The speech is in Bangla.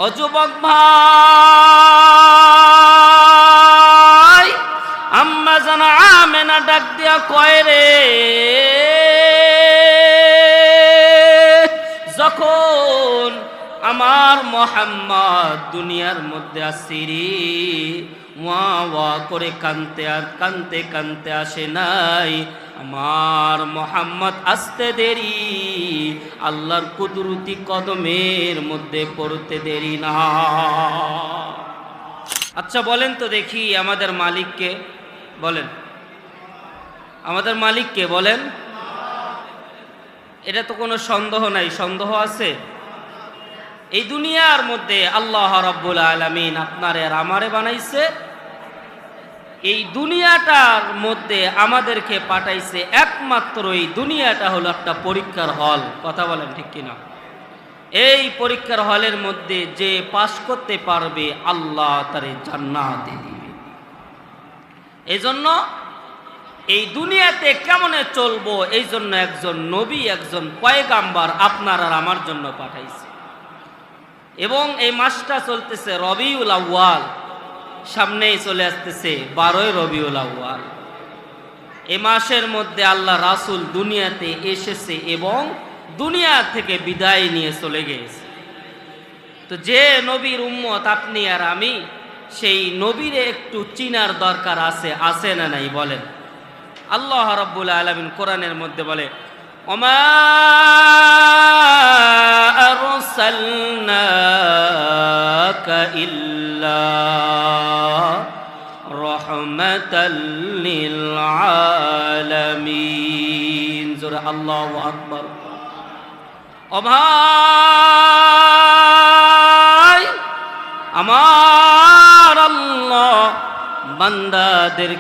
ও যুবক ভাই, আম্মা জান আমেনা ডাক দিয়া কয় রে, যখন আমার মুহাম্মদ দুনিয়ার মধ্যে আসিরি ওয়া ওয়া করে কানতে কানতে আসে নাই, আমার মুহাম্মদ আসতে দেরি, আল্লাহর কুদরতি কদমের মধ্যে পড়তে দেরি না। আচ্ছা বলেন তো দেখি, আমাদের মালিককে বলেন, আমাদের মালিককে বলেন। এটা তো কোনো সন্দেহ নাই, সন্দেহ আছে? এই দুনিয়ার মধ্যে আল্লাহ রাব্বুল আলামিন আপনারে আর আমারে বানাইছে, এই দুনিয়াটার মধ্যে আমাদেরকে পাঠাইছে একমাত্র, এই দুনিয়াটা হলো একটা পরীক্ষার হল। কথা বলেন ঠিক কিনা? এই পরীক্ষার হলের মধ্যে যে পাস করতে পারবে আল্লাহ তারে জান্নাতে দিবে। এই জন্য এই দুনিয়াতে কেমনে চলবো, এই জন্য একজন নবী, একজন পয়গাম্বার আপনার আর আমার জন্য পাঠাইছে। এবং এই মাসটা চলতেছে রবিউল আউয়াল, সামনেই চলে আসতেছে 12ই রবিউল আউয়াল। এই মাসের মধ্যে আল্লাহ রাসূল দুনিয়াতে এসেছে এবং দুনিয়া থেকে বিদায় নিয়ে চলে গেছে। তো যে নবীর উম্মত আপনি আর আমি, সেই নবীরে একটু চিনার দরকার আছে না নাই বলেন? আল্লাহ রাব্বুল আলামিন কোরআনের মধ্যে বলে, ওমা আরসালনাকা ইল্লা রাহমাতাল লিল আলামিন। জোরে আল্লাহু আকবার। ও ভাই, আমার আল্লাহ বান্দাদেরকে